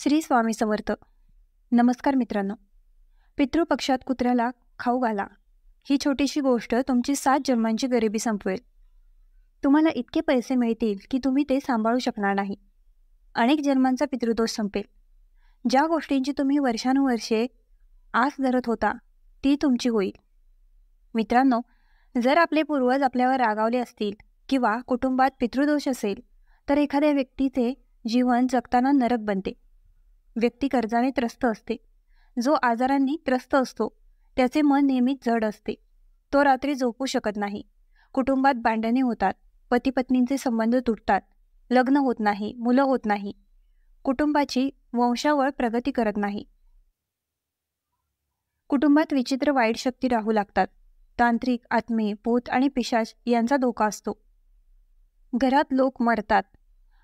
श्री स्वामी समर्थ. नमस्कार मित्रांनो. पितृपक्षात कुत्र्याला खाऊ घाला ही छोटीशी गोष्ट तुमची 7 जन्मांची गरिबी संपवेल. तुम्हाला इतके पैसे मिळतील की तुम्ही ते सांभाळू शकणार नाही. अनेक जन्मांचा पितृदोष संपेल. ज्या गोष्टींची तुम्ही वर्षानुवर्षे आस धरत होता ती तुमची होईल. मित्रांनो, जर आपले पूर्वज आपल्यावर रागावले असतील किंवा कुटुंबात पितृदोष असेल तर एखाद्या व्यक्तीचे जीवन जगताना नरक बनते. व्यक्ती कर्जाने त्रस्त असते. जो आजारांनी त्रस्त असतो त्याचे मन नेहमीच जड असते. तो रात्री झोपू शकत नाही. कुटुंबात भांडणे होतात. पती पत्नींचे संबंध तुटतात. लग्न होत नाही, मुलं होत नाही. कुटुंबाची वंशावळ प्रगती करत नाही. कुटुंबात विचित्र वाईट शक्ती राहू लागतात. तांत्रिक, आत्मे, भूत आणि पिशाच यांचा धोका असतो. घरात लोक मरतात.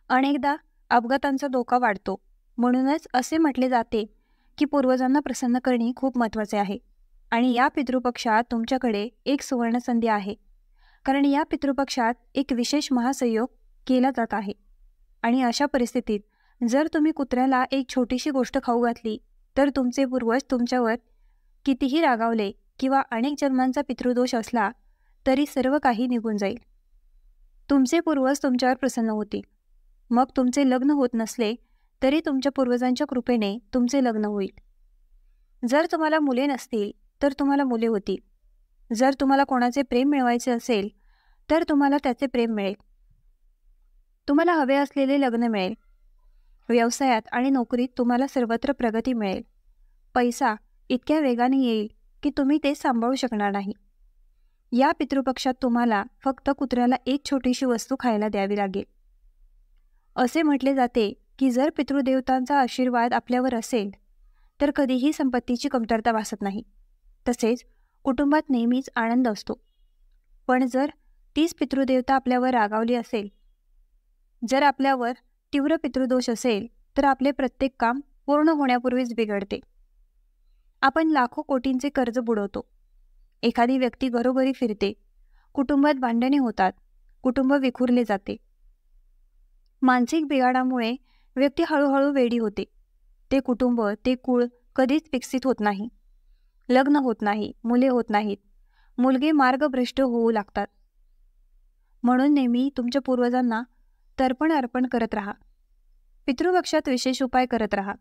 अनेकदा अपघातांचा धोका वाढतो. म्हणूनच असे म्हटले जाते की पूर्वजांना प्रसन्न करणे खूप महत्त्वाचे आहे. आणि या पितृपक्षात तुमच्याकडे एक सुवर्णसंधी आहे. कारण या पितृपक्षात एक विशेष महासंयोग केला जात आहे. आणि अशा परिस्थितीत जर तुम्ही कुत्र्याला एक छोटीशी गोष्ट खाऊ घातली तर तुमचे पूर्वज तुमच्यावर कितीही रागावले किंवा अनेक जन्मांचा पितृदोष असला तरी सर्व काही निघून जाईल. तुमचे पूर्वज तुमच्यावर प्रसन्न होतील. मग तुमचे लग्न होत नसले तरी तुमच्या पूर्वजांच्या कृपेने तुमचे लग्न होईल. जर तुम्हाला मुले नसतील तर तुम्हाला मुले होतील. जर तुम्हाला कोणाचे प्रेम मिळवायचे असेल तर तुम्हाला त्याचे प्रेम मिळेल. तुम्हाला हवे असलेले लग्न मिळेल. व्यवसायात आणि नोकरीत तुम्हाला सर्वत्र प्रगती मिळेल. पैसा इतक्या वेगाने येईल की तुम्ही ते सांभाळू शकणार नाही. या पितृपक्षात तुम्हाला फक्त कुत्र्याला एक छोटीशी वस्तू खायला द्यावी लागेल. असे म्हटले जाते की जर पितृदेवतांचा आशीर्वाद आपल्यावर असेल तर कधीही संपत्तीची कमतरता भासत नाही. तसेच कुटुंबात नेहमीच आनंद असतो. पण जर तीच पितृदेवता आपल्यावर रागावली असेल, जर आपल्यावर तीव्र पितृदोष असेल तर आपले प्रत्येक काम पूर्ण होण्यापूर्वीच बिघडते. आपण लाखो कोटींचे कर्ज बुडवतो. एखादी व्यक्ती घरोघरी फिरते. कुटुंबात भांडणे होतात. कुटुंब विखुरले जाते. मानसिक बिघाडामुळे व्यक्ती हळूहळू वेडी होते. ते कुटुंब, ते कुळ कधीच विकसित होत नाही. लग्न होत नाही, मुले होत नाहीत. मुलगे मार्गभ्रष्ट होऊ लागतात. म्हणून नेहमी तुमच्या पूर्वजांना तर्पण अर्पण करत राहा. पितृपक्षात विशेष उपाय करत राहा.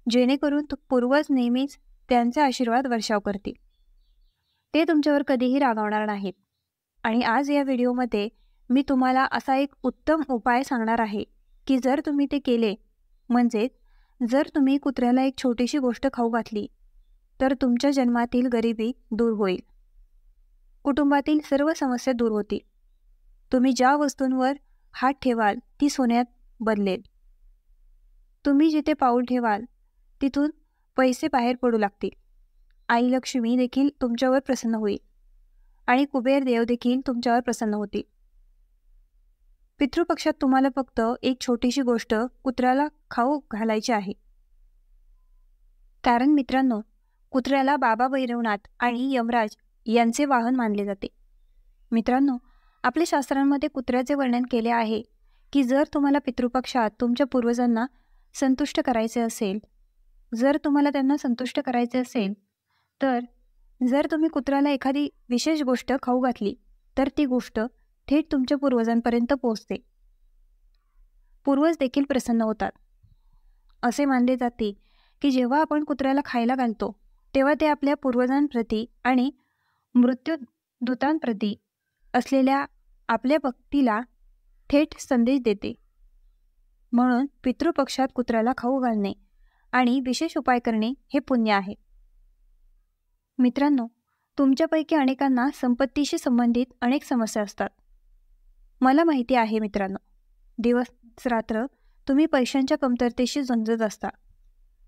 जेणेकरून पूर्वज नेहमीच त्यांचे आशीर्वाद वर्षाव करतील. ते तुमच्यावर कधीही रागावणार नाहीत. आणि आज या व्हिडिओमध्ये मी तुम्हाला असा एक उत्तम उपाय सांगणार आहे की जर तुम्ही ते केले, म्हणजे जर तुम्ही कुत्र्याला एक छोटीशी गोष्ट खाऊ घातली तर तुमच्या जन्मातील गरिबी दूर होईल. कुटुंबातील सर्व समस्या दूर होतील. तुम्ही ज्या वस्तूंवर हात ठेवाल ती सोन्यात बदलेल. तुम्ही जिथे पाऊल ठेवाल तिथून पैसे बाहेर पडू लागतील. आई लक्ष्मी देखील तुमच्यावर प्रसन्न होईल आणि कुबेर देव देखील तुमच्यावर प्रसन्न होतील. पितृपक्षात तुम्हाला फक्त एक छोटीशी गोष्ट कुत्र्याला खाऊ घालायची आहे. कारण मित्रांनो, कुत्र्याला बाबा भैरवनाथ आणि यमराज यांचे वाहन मानले जाते. मित्रांनो, आपल्या शास्त्रांमध्ये कुत्र्याचे वर्णन केले आहे की जर तुम्हाला पितृपक्षात तुमच्या पूर्वजांना संतुष्ट करायचे असेल, जर तुम्हाला त्यांना संतुष्ट करायचे असेल तर जर तुम्ही कुत्र्याला एखादी विशेष गोष्ट खाऊ घातली तर ती गोष्ट थेट तुमच्या पूर्वजांपर्यंत पोहोचते. पूर्वज देखील प्रसन्न होतात. असे मानले जाते की जेव्हा आपण कुत्र्याला खायला घालतो तेव्हा ते आपल्या पूर्वजांप्रती आणि मृत्यूदूतांप्रती असलेल्या आपल्या भक्तीला थेट संदेश देते. म्हणून पितृपक्षात कुत्र्याला खाऊ घालणे आणि विशेष उपाय करणे हे पुण्य आहे. मित्रांनो, तुमच्यापैकी अनेकांना संपत्तीशी संबंधित अनेक समस्या असतात. मला माहिती आहे मित्रांनो, दिवस रात्र तुम्ही पैशांच्या कमतरतेशी झुंजत असता.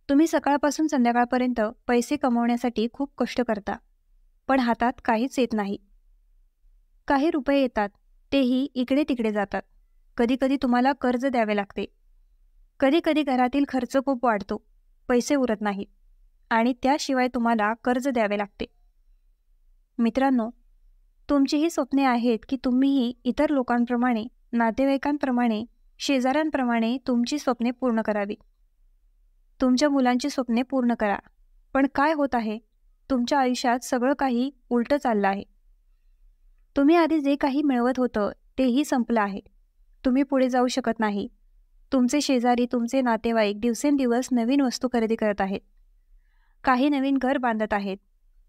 तुम्ही सकाळपासून संध्याकाळपर्यंत पैसे कमवण्यासाठी खूप कष्ट करता, पण हातात काहीच येत नाही. काही रुपये येतात तेही इकडे तिकडे जातात. कधीकधी तुम्हाला कर्ज द्यावे लागते. कधीकधी घरातील खर्च खूप वाढतो. पैसे उरत नाहीत आणि त्याशिवाय तुम्हाला कर्ज द्यावे लागते. मित्रांनो, तुमची ही स्वप्ने आहेत की तुम्हीही इतर लोकांप्रमाणे, नातेवाईकांप्रमाणे, शेजाऱ्यांप्रमाणे तुमची स्वप्ने पूर्ण करावी. तुमच्या मुलांची स्वप्ने पूर्ण करा. पण काय होत आहे? तुमच्या आयुष्यात सगळं काही उलटं चाललं आहे. तुम्ही आधी जे काही मिळवत होतं तेही संपलं आहे. तुम्ही पुढे जाऊ शकत नाही. तुमचे शेजारी, तुमचे नातेवाईक दिवसेंदिवस नवीन वस्तू खरेदी करत आहेत. काही नवीन घर बांधत आहेत.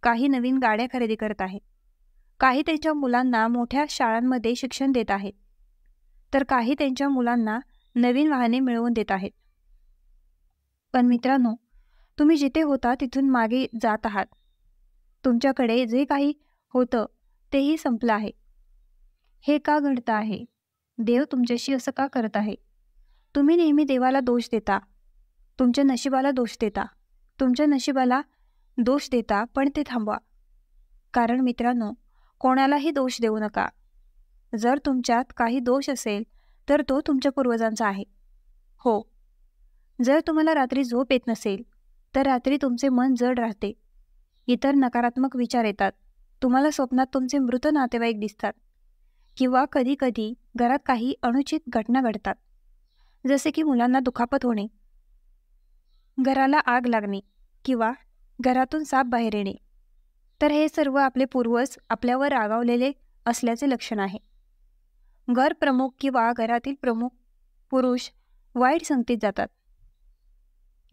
काही नवीन गाड्या खरेदी करत आहेत. काही त्यांच्या मुलांना मोठ्या शाळांमध्ये शिक्षण देत आहेत. तर काही त्यांच्या मुलांना नवीन वाहने मिळवून देत आहेत. पण मित्रांनो, तुम्ही जिथे होता तिथून मागे जात आहात. तुमच्याकडे जे काही होतं तेही संपलं आहे. हे का घडतं आहे? देव तुमच्याशी असं का करत आहे? तुम्ही नेहमी देवाला दोष देता. तुमच्या नशिबाला दोष देता. तुमच्या नशिबाला दोष देता, पण ते थांबवा. कारण मित्रांनो, कोणालाही दोष देऊ नका. जर तुमच्यात काही दोष असेल तर तो तुमच्या पूर्वजांचा आहे. हो, जर तुम्हाला रात्री झोप येत नसेल तर रात्री तुमचे मन जड राहते. इतर नकारात्मक विचार येतात. तुम्हाला स्वप्नात तुमचे मृत नातेवाईक दिसतात. किंवा कधीकधी घरात काही अनुचित घटना घडतात. जसे की मुलांना दुखापत होणे, घराला आग लागणे किंवा घरातून साप बाहेर येणे. तर हे सर्व आपले पूर्वज आपल्यावर रागावलेले असल्याचे लक्षण आहे. घर प्रमुख किंवा घरातील प्रमुख पुरुष वाईट संगतीत जातात.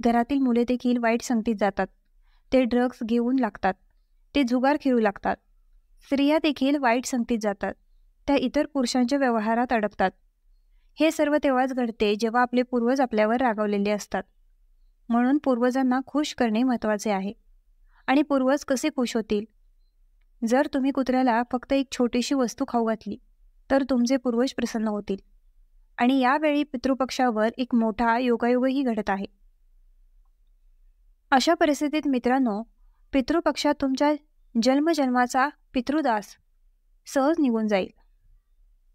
घरातील मुले देखील वाईट संगतीत जातात. ते ड्रग्ज घेऊन लागतात. ते जुगार खेळू लागतात. स्त्रिया देखील वाईट संगतीत जातात. त्या इतर पुरुषांच्या व्यवहारात अडकतात. हे सर्व तेव्हाच घडते जेव्हा आपले पूर्वज आपल्यावर रागावलेले असतात. म्हणून पूर्वजांना खुश करणे महत्त्वाचे आहे. आणि पूर्वज कसे खुश होतील? जर तुम्ही कुत्र्याला फक्त एक छोटीशी वस्तू खाऊ घातली तर तुमचे पूर्वज प्रसन्न होतील. आणि यावेळी पितृपक्षावर एक मोठा योगायोगही घडत आहे. अशा परिस्थितीत मित्रांनो, पितृपक्षात तुमच्या जन्मजन्माचा पितृदास सहज निघून जाईल.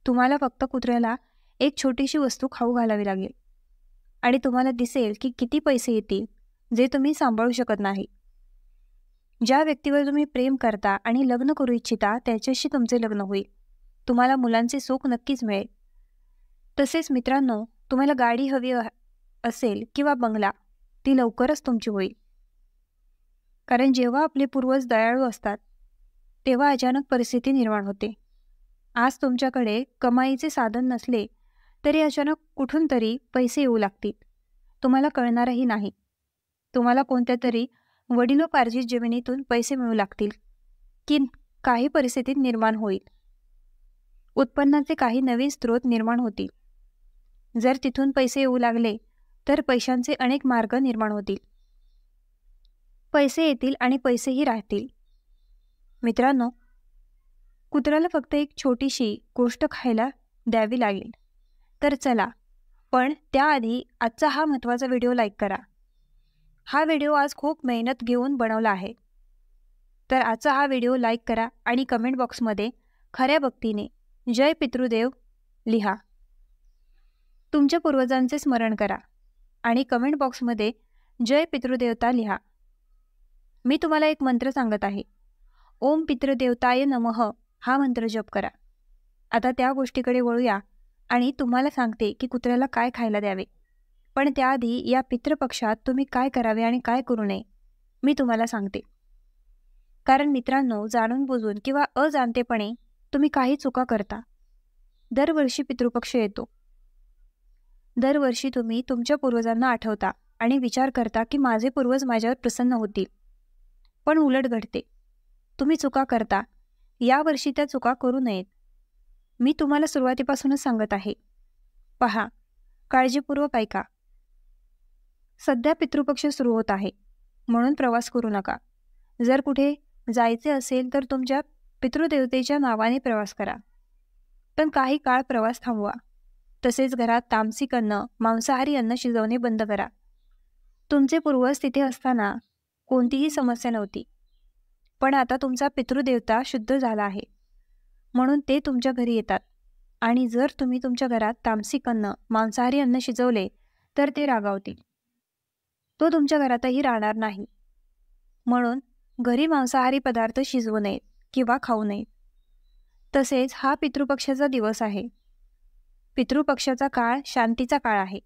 तुम्हाला फक्त कुत्र्याला एक छोटीशी वस्तू खाऊ घालावी लागेल. आणि तुम्हाला दिसेल की किती पैसे येतील जे तुम्ही सांभाळू शकत नाही. ज्या व्यक्तीवर तुम्ही प्रेम करता आणि लग्न करू इच्छिता त्याच्याशी तुमचे लग्न होईल. तुम्हाला मुलांचे सुख नक्कीच मिळेल. तसेच मित्रांनो, तुम्हाला गाडी हवी असेल किंवा बंगला, ती लवकरच तुमची होईल. कारण जेव्हा आपले पूर्वज दयाळू असतात तेव्हा अचानक परिस्थिती निर्माण होते. आज तुमच्याकडे कमाईचे साधन नसले तरी अचानक कुठून तरी पैसे येऊ लागतील. तुम्हाला कळणारही नाही. तुम्हाला कोणत्या तरी वडिलोपार्जित जमिनीतून पैसे मिळू लागतील की काही परिस्थितीत निर्माण होईल. उत्पन्नाचे काही नवीन स्रोत निर्माण होतील. जर तिथून पैसे येऊ लागले तर पैशांचे अनेक मार्ग निर्माण होतील. पैसे येतील आणि पैसेही राहतील. मित्रांनो, कुत्र्याला फक्त एक छोटीशी गोष्ट खायला द्यावी लागेल. तर चला, पण त्याआधी आजचा हा महत्त्वाचा व्हिडिओ लाईक करा. हा व्हिडिओ आज खूप मेहनत घेऊन बनवला आहे. तर आजचा हा व्हिडिओ लाईक करा आणि कमेंट बॉक्समध्ये खऱ्या भक्तीने जय पितृदेव लिहा. तुमच्या पूर्वजांचे स्मरण करा आणि कमेंट बॉक्समध्ये जय पितृदेवता लिहा. मी तुम्हाला एक मंत्र सांगत आहे. ओम पितृदेवताय नमः हा मंत्र जप करा. आता त्या गोष्टीकडे वळूया आणि तुम्हाला सांगते की कुत्र्याला काय खायला द्यावे. पण त्याआधी या पितृपक्षात तुम्ही काय करावे आणि काय करू नये मी तुम्हाला सांगते. कारण मित्रांनो, जाणून बुजून किंवा अजाणतेपणे तुम्ही काही चुका करता. दरवर्षी पितृपक्ष येतो. दरवर्षी तुम्ही तुमच्या पूर्वजांना आठवता आणि विचार करता की माझे पूर्वज माझ्यावर प्रसन्न होतील. पण उलट घडते. तुम्ही चुका करता. यावर्षी त्या चुका करू नयेत. मी तुम्हाला सुरुवातीपासूनच सांगत आहे. पहा, काळजीपूर्वक ऐका. सध्या पितृपक्ष सुरू होत आहे म्हणून प्रवास करू नका. जर कुठे जायचे असेल तर तुमच्या पितृदेवतेच्या नावाने प्रवास करा. पण काही काळ प्रवास थांबवा. तसेच घरात तामसिक अन्न, मांसाहारी अन्न शिजवणे बंद करा. तुमचे पूर्वज तिथे असताना कोणतीही समस्या नव्हती. पण आता तुमचा पितृदेवता शुद्ध झाला आहे म्हणून ते तुमच्या घरी येतात. आणि जर तुम्ही तुमच्या घरात तामसिक अन्न, मांसाहारी अन्न शिजवले तर ते रागावतील. तो तुमच्या घरातही राहणार नाही. म्हणून घरी मांसाहारी पदार्थ शिजवू नयेत किंवा खाऊ नयेत. तसेच हा पितृपक्षाचा दिवस आहे. पितृपक्षाचा काळ शांतीचा काळ आहे.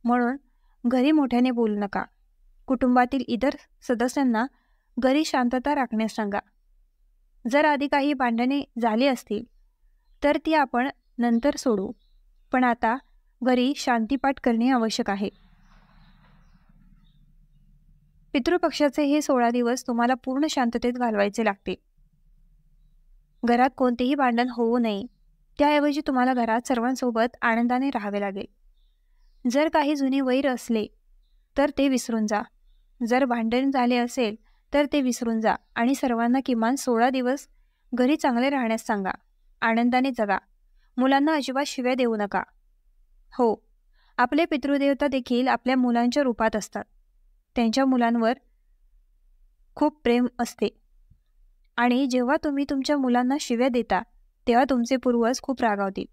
म्हणून घरी मोठ्याने बोलू नका. कुटुंबातील इतर सदस्यांना घरी शांतता राखण्यास सांगा. जर आधी काही भांडणे झाली असतील तर ती आपण नंतर सोडू, पण आता घरी शांतीपाठ करणे आवश्यक आहे. पितृपक्षाचे हे 16 दिवस तुम्हाला पूर्ण शांततेत घालवायचे लागते. घरात कोणतेही भांडण होऊ नये, त्याऐवजी तुम्हाला घरात सर्वांसोबत आनंदाने राहावे लागेल. जर काही जुने वैर असले तर ते विसरून जा. जर भांडण झाले असेल तर ते विसरून जा आणि सर्वांना किमान 16 दिवस घरी चांगले राहण्यास सांगा. आनंदाने जगा. मुलांना अजिबात शिव्या देऊ नका. हो, आपले पितृदेवता देखील आपल्या मुलांच्या रूपात असतात. त्यांच्या मुलांवर खूप प्रेम असते आणि जेव्हा तुम्ही तुमच्या मुलांना शिव्या देता तेव्हा तुमचे पूर्वज खूप रागावतील.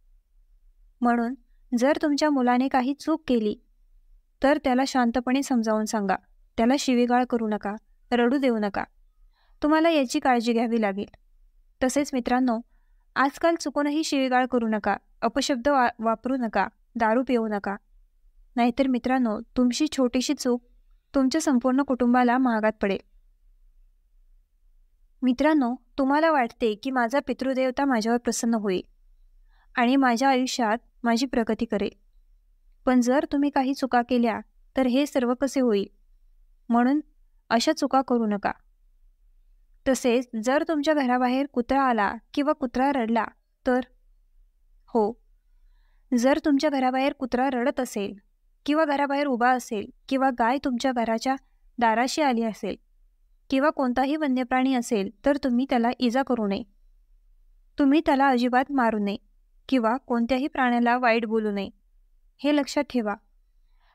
म्हणून जर तुमच्या मुलाने काही चूक केली तर त्याला शांतपणे समजावून सांगा. त्याला शिवीगाळ करू नका, रडू देऊ नका. तुम्हाला याची काळजी घ्यावी लागेल. तसेच मित्रांनो, आजकाल चुकूनही शिवीगाळ करू नका, अपशब्द वापरू नका, दारू पिऊ नका. नाहीतर मित्रांनो, तुमची छोटीशी चूक तुमच्या संपूर्ण कुटुंबाला महागात पडेल. मित्रांनो, तुम्हाला वाटते की माझा पितृदेवता माझ्यावर प्रसन्न होईल आणि माझ्या आयुष्यात माझी प्रगती करेल. पण जर तुम्ही काही चुका केल्या तर हे सर्व कसे होईल? म्हणून अशा चुका करू नका. तसेच जर तुमच्या घराबाहेर कुत्रा आला किंवा कुत्रा रडला तर, हो, जर तुमच्या घराबाहेर कुत्रा रडत असेल किंवा घराबाहेर उभा असेल किंवा गाय तुमच्या घराच्या दाराशी आली असेल किंवा कोणताही वन्यप्राणी असेल तर तुम्ही त्याला इजा करू नये. तुम्ही त्याला अजिबात मारू नये किंवा कोणत्याही प्राण्याला वाईट बोलू नये. हे लक्षात ठेवा,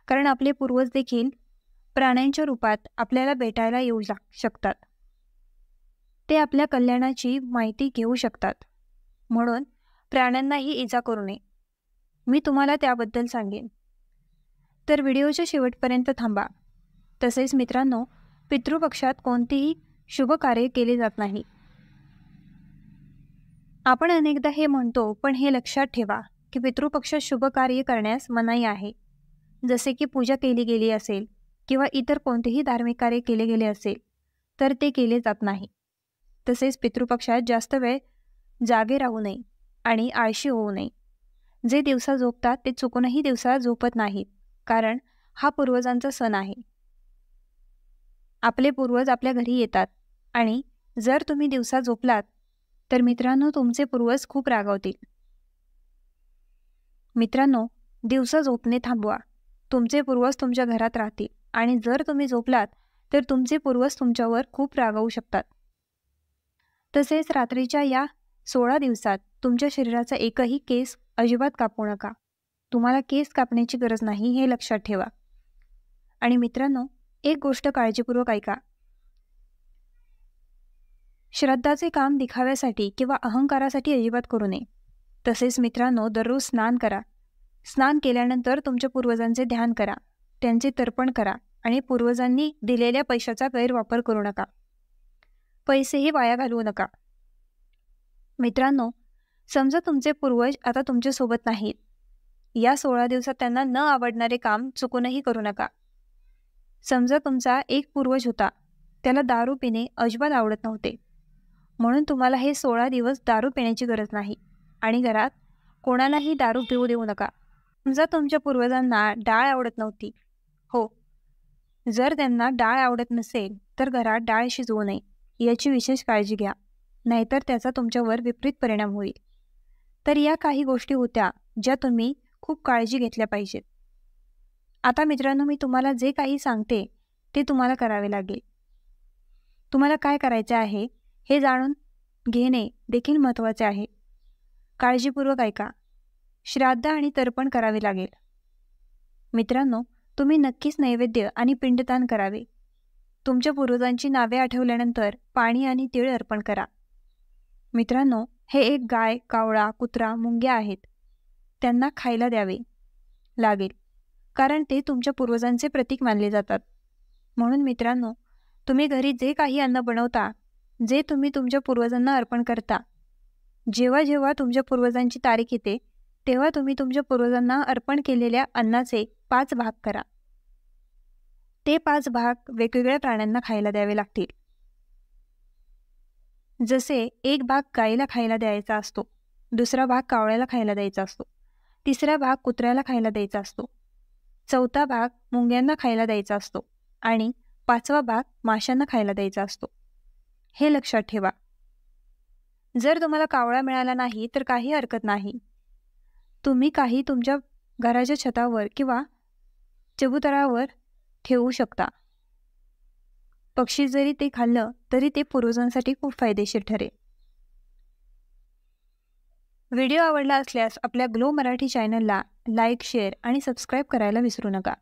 कारण आपले पूर्वज देखील प्राण्यांच्या रूपात आपल्याला भेटायला येऊ शकतात. ते आपल्या कल्याणाची माहिती घेऊ शकतात. म्हणून प्राण्यांनाही इजा करू नये. मी तुम्हाला त्याबद्दल सांगेन. तर व्हिडिओच्या शेवटपर्यंत थांबा. तसेच मित्रांनो, पितृपक्षात कोणतेही शुभ कार्य केले जात नाही. आपण अनेकदा हे म्हणतो, पण हे लक्षात ठेवा की पितृपक्षात शुभ कार्य करण्यास मनाई आहे. जसे की पूजा केली गेली असेल किंवा इतर कोणतेही धार्मिक कार्य केले गेले असेल तर ते केले जात नाही. तसेच पितृपक्षात जास्त वेळ जागे राहू नये आणि आळशी होऊ नये. जे दिवसा झोपतात ते चुकूनही दिवसा झोपत नाहीत, कारण हा पूर्वजांचा सण आहे. आपले पूर्वज आपल्या घरी येतात आणि जर तुम्ही दिवसा झोपलात तर मित्रांनो, तुमचे पूर्वज खूप रागावतील. मित्रांनो, दिवसा झोपणे थांबवा. तुमचे पूर्वज तुमच्या घरात राहतील आणि जर तुम्ही झोपलात तर तुमचे पूर्वज तुमच्यावर खूप रागावू शकतात. तसेच रात्रीच्या या 16 दिवसात तुमच्या शरीराचा एकही केस अजिबात कापू नका. तुम्हाला केस कापण्याची गरज नाही, हे लक्षात ठेवा. आणि मित्रांनो, एक गोष्ट काळजीपूर्वक ऐका. श्रद्धाचे काम दिखाव्यासाठी किंवा अहंकारासाठी अजिबात करू नये. तसेच मित्रांनो, दररोज स्नान करा. स्नान केल्यानंतर तुमच्या पूर्वजांचे ध्यान करा, त्यांचे तर्पण करा आणि पूर्वजांनी दिलेल्या पैशाचा गैरवापर करू नका. पैसेही वाया घालवू नका. मित्रांनो, समजा तुमचे पूर्वज आता तुमच्यासोबत नाहीत. या 16 दिवसात त्यांना न आवडणारे काम चुकूनही करू नका. समजा तुमचा एक पूर्वज होता, त्याला दारू पिणे अजिबात आवडत नव्हते. म्हणून तुम्हाला हे 16 दिवस दारू पिण्याची गरज नाही आणि घरात कोणालाही दारू पिऊ देऊ नका. समजा तुमच्या पूर्वजांना डाळ आवडत नव्हती. हो, जर त्यांना डाळ आवडत नसेल तर घरात डाळ शिजवू नये, याची विशेष काळजी घ्या, नाहीतर त्याचा तुमच्यावर विपरीत परिणाम होईल. तर या काही गोष्टी होत्या ज्या तुम्ही खूप काळजी घेतल्या पाहिजेत. आता मित्रांनो, मी तुम्हाला जे काही सांगते ते तुम्हाला करावे लागेल. तुम्हाला काय करायचे आहे हे जाणून घेणे देखील महत्त्वाचे आहे. काळजीपूर्वक ऐका. श्राद्ध आणि तर्पण करावे लागेल. मित्रांनो, तुम्ही नक्कीच नैवेद्य आणि पिंडदान करावे. तुमच्या पूर्वजांची नावे आठवल्यानंतर पाणी आणि तीळ अर्पण करा. मित्रांनो, हे एक गाय, कावळा, कुत्रा, मुंग्या आहेत. त्यांना खायला द्यावे लागेल, कारण ते तुमच्या पूर्वजांचे प्रतीक मानले जातात. म्हणून मित्रांनो, तुम्ही घरी जे काही अन्न बनवता, जे तुम्ही तुमच्या पूर्वजांना अर्पण करता, जेव्हा जेव्हा तुमच्या पूर्वजांची तारीख येते तेव्हा तुम्ही तुमच्या पूर्वजांना अर्पण केलेल्या अन्नाचे 5 भाग करा. ते 5 भाग वेगवेगळ्या प्राण्यांना खायला द्यावे लागतील. जसे एक भाग गाईला खायला द्यायचा असतो, दुसरा भाग कावळ्याला खायला द्यायचा असतो, तिसरा भाग कुत्र्याला खायला द्यायचा असतो, चौथा भाग मुंग्यांना खायला द्यायचा असतो आणि 5वा भाग माशांना खायला द्यायचा असतो. हे लक्षात ठेवा. जर तुम्हाला कावळा मिळाला नाही तर काही हरकत नाही. तुम्ही काही तुमच्या घराच्या छतावर किंवा चबुतरावर ठेवू शकता. पक्षी जरी ते खाल्लं तरी ते पूर्वजांसाठी खूप फायदेशीर ठरेल. व्हिडिओ आवडला असल्यास आपल्या ग्लो मराठी चॅनलला लाईक, शेअर आणि सबस्क्राईब करायला विसरू नका.